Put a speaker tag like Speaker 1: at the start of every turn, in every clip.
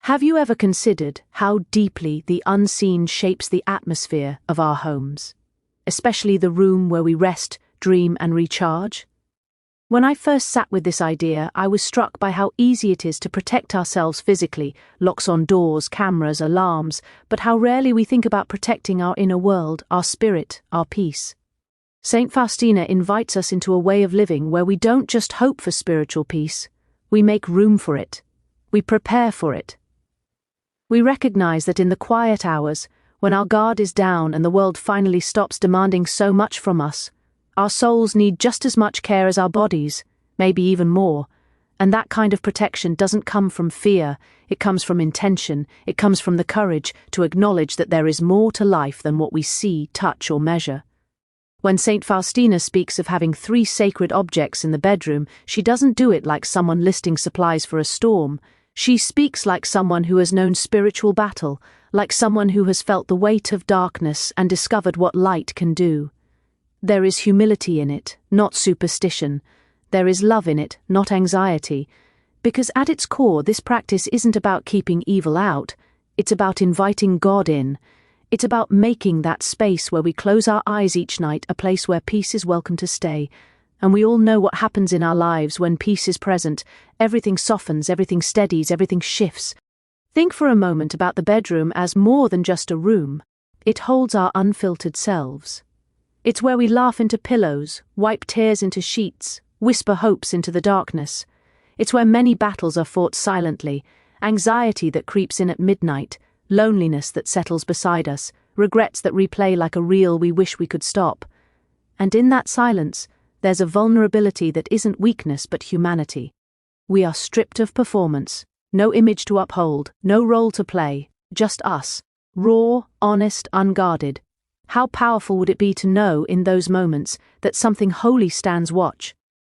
Speaker 1: Have you ever considered how deeply the unseen shapes the atmosphere of our homes, especially the room where we rest, dream, and recharge? When I first sat with this idea, I was struck by how easy it is to protect ourselves physically, locks on doors, cameras, alarms, but how rarely we think about protecting our inner world, our spirit, our peace. Saint Faustina invites us into a way of living where we don't just hope for spiritual peace, we make room for it, we prepare for it. We recognize that in the quiet hours, when our guard is down and the world finally stops demanding so much from us, our souls need just as much care as our bodies, maybe even more, and that kind of protection doesn't come from fear, it comes from intention, it comes from the courage to acknowledge that there is more to life than what we see, touch, or measure. When Saint Faustina speaks of having 3 sacred objects in the bedroom, she doesn't do it like someone listing supplies for a storm. She speaks like someone who has known spiritual battle, like someone who has felt the weight of darkness and discovered what light can do. There is humility in it, not superstition. There is love in it, not anxiety. Because at its core, this practice isn't about keeping evil out, it's about inviting God in. It's about making that space where we close our eyes each night a place where peace is welcome to stay. And we all know what happens in our lives when peace is present. Everything softens, everything steadies, everything shifts. Think for a moment about the bedroom as more than just a room. It holds our unfiltered selves. It's where we laugh into pillows, wipe tears into sheets, whisper hopes into the darkness. It's where many battles are fought silently, anxiety that creeps in at midnight, loneliness that settles beside us, regrets that replay like a reel we wish we could stop. And in that silence, there's a vulnerability that isn't weakness but humanity. We are stripped of performance, no image to uphold, no role to play, just us, raw, honest, unguarded. How powerful would it be to know in those moments that something holy stands watch?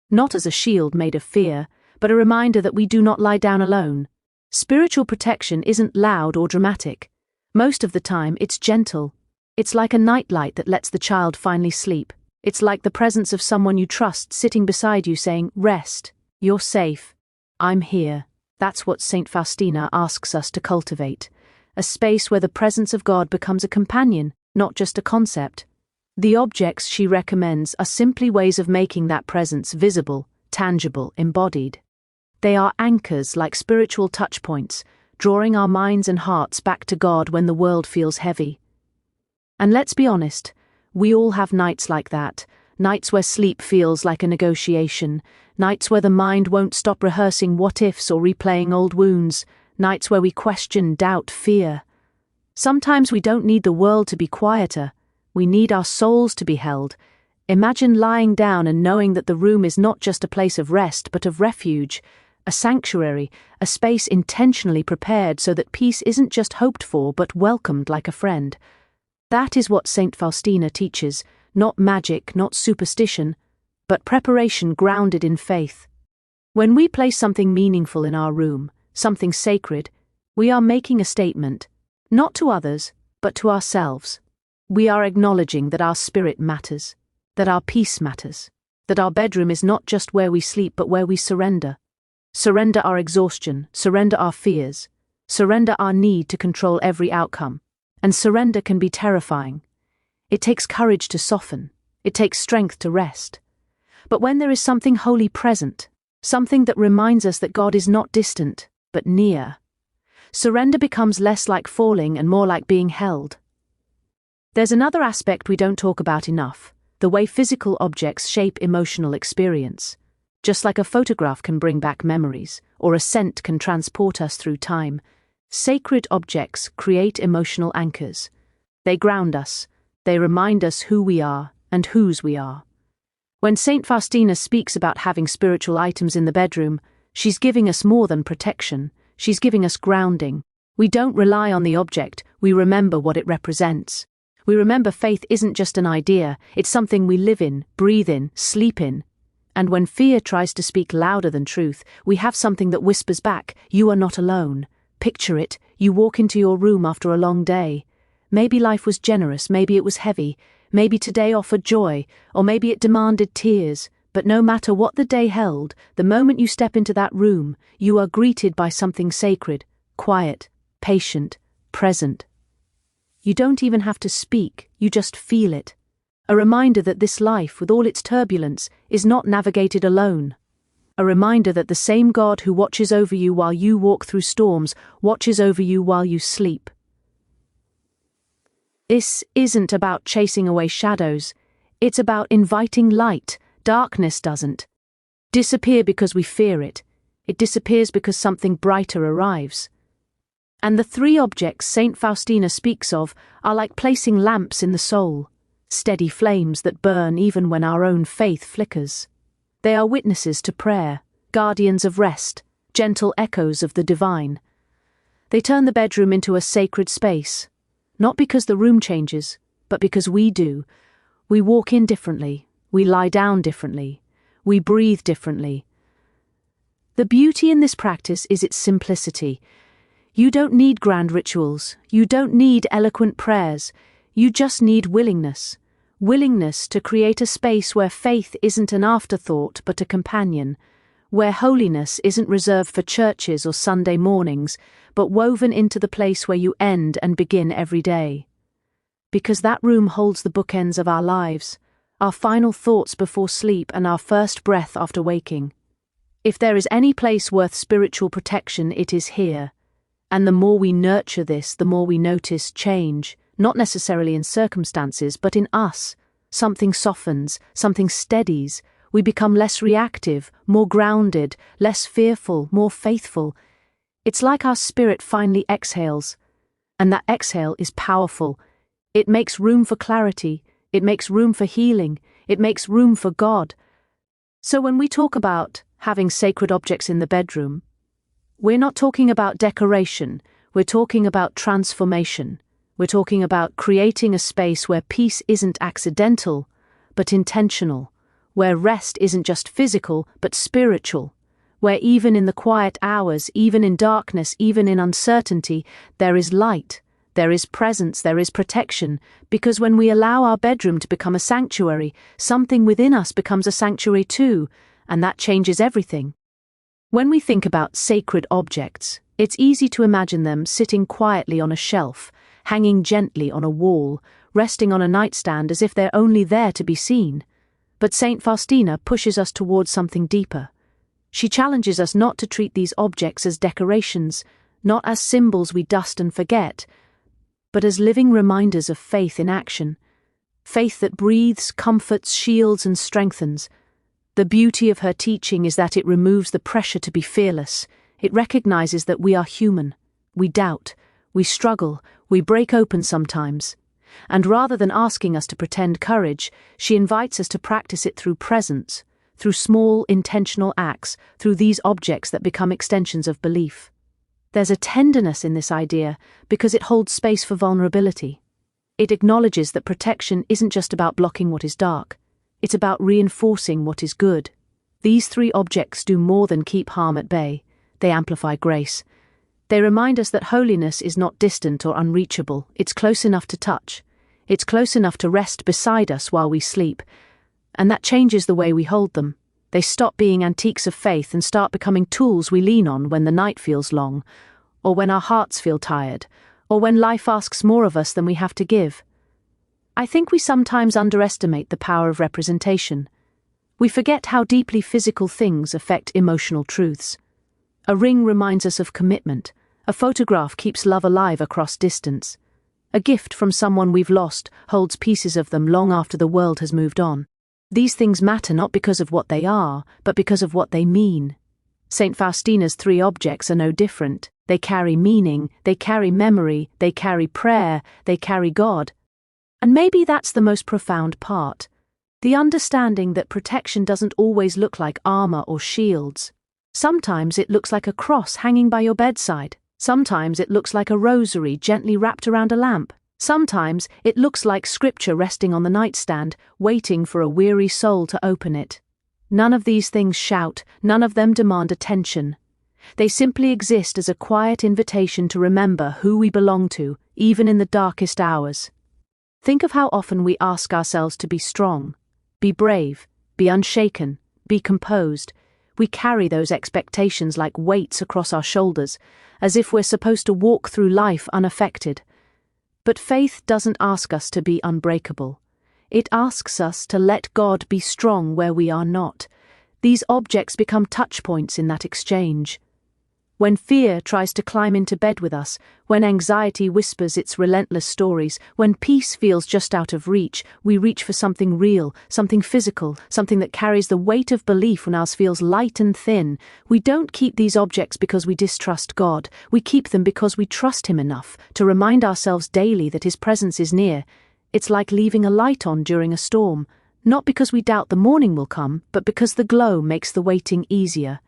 Speaker 1: Not as a shield made of fear, but a reminder that we do not lie down alone. Spiritual protection isn't loud or dramatic. Most of the time, it's gentle. It's like a nightlight that lets the child finally sleep. It's like the presence of someone you trust sitting beside you saying, "Rest, you're safe, I'm here." That's what Saint Faustina asks us to cultivate. A space where the presence of God becomes a companion, not just a concept. The objects she recommends are simply ways of making that presence visible, tangible, embodied. They are anchors like spiritual touchpoints, drawing our minds and hearts back to God when the world feels heavy. And let's be honest, we all have nights like that, nights where sleep feels like a negotiation, nights where the mind won't stop rehearsing what-ifs or replaying old wounds, nights where we question, doubt, fear. Sometimes we don't need the world to be quieter, we need our souls to be held. Imagine lying down and knowing that the room is not just a place of rest but of refuge, a sanctuary, a space intentionally prepared so that peace isn't just hoped for but welcomed like a friend. That is what Saint Faustina teaches, not magic, not superstition, but preparation grounded in faith. When we place something meaningful in our room, something sacred, we are making a statement, not to others, but to ourselves. We are acknowledging that our spirit matters, that our peace matters, that our bedroom is not just where we sleep but where we surrender. Surrender our exhaustion, surrender our fears, surrender our need to control every outcome. And surrender can be terrifying. It takes courage to soften. It takes strength to rest. But when there is something holy present, something that reminds us that God is not distant, but near, surrender becomes less like falling and more like being held. There's another aspect we don't talk about enough, the way physical objects shape emotional experience. Just like a photograph can bring back memories, or a scent can transport us through time, sacred objects create emotional anchors. They ground us, they remind us who we are and whose we are. When Saint Faustina speaks about having spiritual items in the bedroom, she's giving us more than protection, she's giving us grounding. We don't rely on the object, we remember what it represents. We remember faith isn't just an idea, it's something we live in, breathe in, sleep in. And when fear tries to speak louder than truth, we have something that whispers back, "You are not alone." Picture it, you walk into your room after a long day. Maybe life was generous, maybe it was heavy, maybe today offered joy, or maybe it demanded tears. But no matter what the day held, the moment you step into that room, you are greeted by something sacred, quiet, patient, present. You don't even have to speak, you just feel it. A reminder that this life, with all its turbulence, is not navigated alone. A reminder that the same God who watches over you while you walk through storms watches over you while you sleep. This isn't about chasing away shadows. It's about inviting light. Darkness doesn't disappear because we fear it. It disappears because something brighter arrives. And the three objects Saint Faustina speaks of are like placing lamps in the soul, steady flames that burn even when our own faith flickers. They are witnesses to prayer, guardians of rest, gentle echoes of the divine. They turn the bedroom into a sacred space, not because the room changes, but because we do. We walk in differently, we lie down differently, we breathe differently. The beauty in this practice is its simplicity. You don't need grand rituals, you don't need eloquent prayers, you just need willingness. Willingness to create a space where faith isn't an afterthought but a companion, where holiness isn't reserved for churches or Sunday mornings, but woven into the place where you end and begin every day. Because that room holds the bookends of our lives, our final thoughts before sleep and our first breath after waking. If there is any place worth spiritual protection, it is here. And the more we nurture this, the more we notice change, not necessarily in circumstances, but in us. Something softens, something steadies. We become less reactive, more grounded, less fearful, more faithful. It's like our spirit finally exhales. And that exhale is powerful. It makes room for clarity. It makes room for healing. It makes room for God. So when we talk about having sacred objects in the bedroom, we're not talking about decoration, we're talking about transformation. We're talking about creating a space where peace isn't accidental, but intentional, where rest isn't just physical, but spiritual, where even in the quiet hours, even in darkness, even in uncertainty, there is light, there is presence, there is protection, because when we allow our bedroom to become a sanctuary, something within us becomes a sanctuary too, and that changes everything. When we think about sacred objects, it's easy to imagine them sitting quietly on a shelf, hanging gently on a wall, resting on a nightstand as if they're only there to be seen. But Saint Faustina pushes us towards something deeper. She challenges us not to treat these objects as decorations, not as symbols we dust and forget, but as living reminders of faith in action. Faith that breathes, comforts, shields, and strengthens. The beauty of her teaching is that it removes the pressure to be fearless. It recognizes that we are human. We doubt, we struggle, we break open sometimes. And rather than asking us to pretend courage, she invites us to practice it through presence, through small, intentional acts, through these objects that become extensions of belief. There's a tenderness in this idea because it holds space for vulnerability. It acknowledges that protection isn't just about blocking what is dark. It's about reinforcing what is good. These three objects do more than keep harm at bay. They amplify grace. They remind us that holiness is not distant or unreachable. It's close enough to touch. It's close enough to rest beside us while we sleep. And that changes the way we hold them. They stop being antiques of faith and start becoming tools we lean on when the night feels long, or when our hearts feel tired, or when life asks more of us than we have to give. I think we sometimes underestimate the power of representation. We forget how deeply physical things affect emotional truths. A ring reminds us of commitment. A photograph keeps love alive across distance. A gift from someone we've lost holds pieces of them long after the world has moved on. These things matter not because of what they are, but because of what they mean. Saint Faustina's three objects are no different. They carry meaning, they carry memory, they carry prayer, they carry God. And maybe that's the most profound part. The understanding that protection doesn't always look like armor or shields. Sometimes it looks like a cross hanging by your bedside. Sometimes it looks like a rosary gently wrapped around a lamp. Sometimes it looks like scripture resting on the nightstand, waiting for a weary soul to open it. None of these things shout, none of them demand attention. They simply exist as a quiet invitation to remember who we belong to, even in the darkest hours. Think of how often we ask ourselves to be strong, be brave, be unshaken, be composed. We carry those expectations like weights across our shoulders, as if we're supposed to walk through life unaffected. But faith doesn't ask us to be unbreakable. It asks us to let God be strong where we are not. These objects become touch points in that exchange. When fear tries to climb into bed with us, when anxiety whispers its relentless stories, when peace feels just out of reach, we reach for something real, something physical, something that carries the weight of belief when ours feels light and thin. We don't keep these objects because we distrust God. We keep them because we trust Him enough to remind ourselves daily that His presence is near. It's like leaving a light on during a storm, not because we doubt the morning will come, but because the glow makes the waiting easier.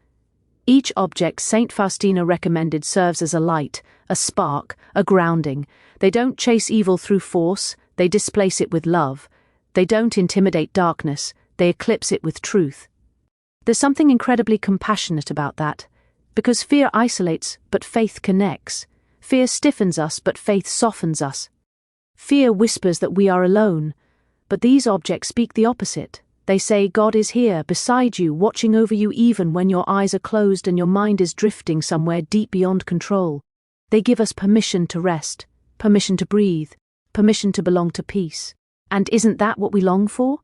Speaker 1: Each object Saint Faustina recommended serves as a light, a spark, a grounding. They don't chase evil through force, they displace it with love. They don't intimidate darkness, they eclipse it with truth. There's something incredibly compassionate about that, because fear isolates, but faith connects. Fear stiffens us, but faith softens us. Fear whispers that we are alone, but these objects speak the opposite. They say God is here, beside you, watching over you even when your eyes are closed and your mind is drifting somewhere deep beyond control. They give us permission to rest, permission to breathe, permission to belong to peace. And isn't that what we long for?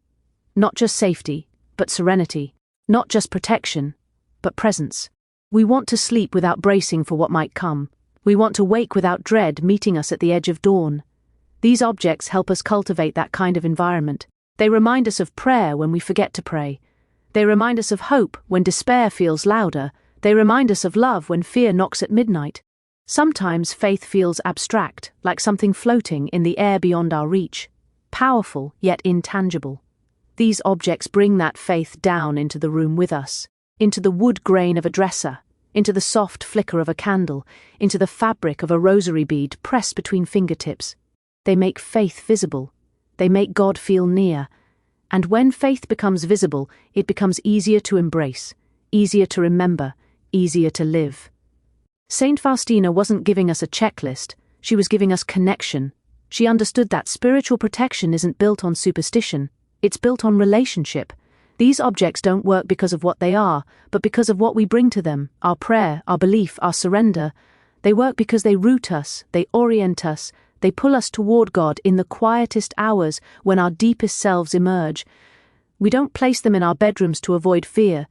Speaker 1: Not just safety, but serenity. Not just protection, but presence. We want to sleep without bracing for what might come. We want to wake without dread meeting us at the edge of dawn. These objects help us cultivate that kind of environment. They remind us of prayer when we forget to pray. They remind us of hope when despair feels louder. They remind us of love when fear knocks at midnight. Sometimes faith feels abstract, like something floating in the air beyond our reach. Powerful, yet intangible. These objects bring that faith down into the room with us, into the wood grain of a dresser, into the soft flicker of a candle, into the fabric of a rosary bead pressed between fingertips. They make faith visible. They make God feel near. And when faith becomes visible, it becomes easier to embrace, easier to remember, easier to live. Saint Faustina wasn't giving us a checklist, she was giving us connection. She understood that spiritual protection isn't built on superstition, it's built on relationship. These objects don't work because of what they are, but because of what we bring to them, our prayer, our belief, our surrender. They work because they root us, they orient us, they pull us toward God in the quietest hours when our deepest selves emerge. We don't place them in our bedrooms to avoid fear.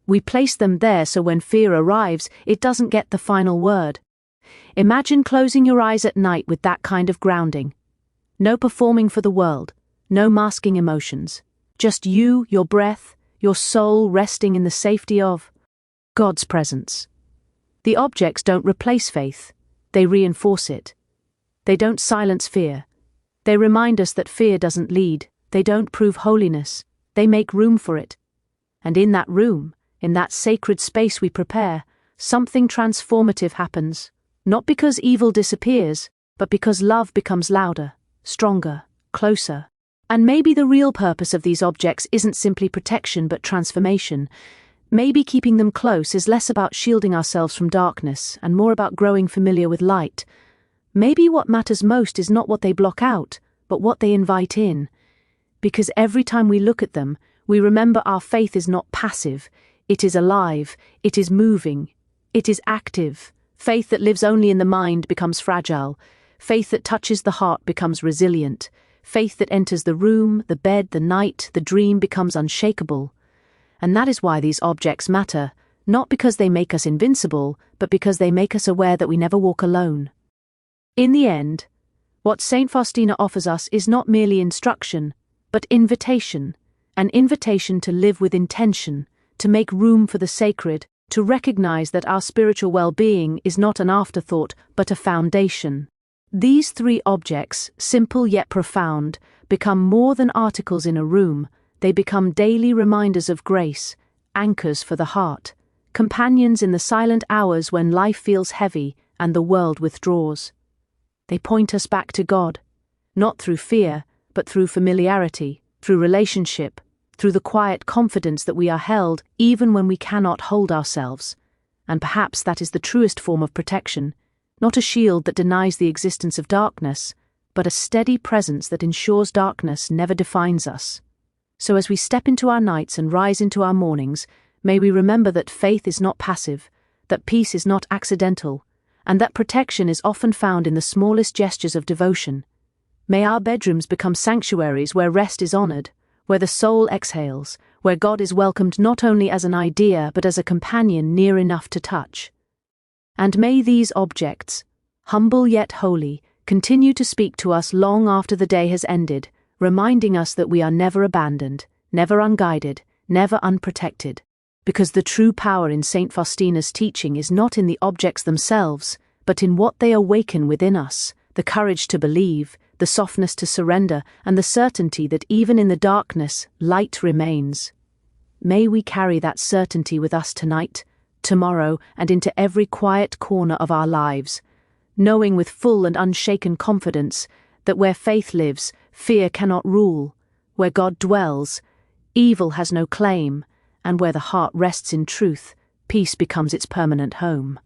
Speaker 1: We place them there so when fear arrives, it doesn't get the final word. Imagine closing your eyes at night with that kind of grounding. No performing for the world, no masking emotions. Just you, your breath, your soul resting in the safety of God's presence. The objects don't replace faith, they reinforce it. They don't silence fear. They remind us that fear doesn't lead. They don't prove holiness. They make room for it. And in that room, in that sacred space we prepare, something transformative happens. Not because evil disappears, but because love becomes louder, stronger, closer. And maybe the real purpose of these objects isn't simply protection but transformation. Maybe keeping them close is less about shielding ourselves from darkness and more about growing familiar with light. Maybe what matters most is not what they block out, but what they invite in. Because every time we look at them, we remember our faith is not passive, it is alive, it is moving, it is active. Faith that lives only in the mind becomes fragile. Faith that touches the heart becomes resilient. Faith that enters the room, the bed, the night, the dream becomes unshakable. And that is why these objects matter, not because they make us invincible, but because they make us aware that we never walk alone. In the end, what Saint Faustina offers us is not merely instruction, but invitation, an invitation to live with intention, to make room for the sacred, to recognize that our spiritual well-being is not an afterthought, but a foundation. These three objects, simple yet profound, become more than articles in a room. They become daily reminders of grace, anchors for the heart, companions in the silent hours when life feels heavy and the world withdraws. They point us back to God, not through fear, but through familiarity, through relationship, through the quiet confidence that we are held even when we cannot hold ourselves. And perhaps that is the truest form of protection, not a shield that denies the existence of darkness, but a steady presence that ensures darkness never defines us. So as we step into our nights and rise into our mornings, May we remember that faith is not passive, that peace is not accidental, and that protection is often found in the smallest gestures of devotion. May our bedrooms become sanctuaries where rest is honored, where the soul exhales, where God is welcomed not only as an idea but as a companion near enough to touch. And may these objects, humble yet holy, continue to speak to us long after the day has ended, reminding us that we are never abandoned, never unguided, never unprotected, because the true power in Saint Faustina's teaching is not in the objects themselves, but in what they awaken within us, the courage to believe, the softness to surrender, and the certainty that even in the darkness, light remains. May we carry that certainty with us tonight, tomorrow, and into every quiet corner of our lives, knowing with full and unshaken confidence that where faith lives, fear cannot rule, where God dwells, evil has no claim, and where the heart rests in truth, peace becomes its permanent home.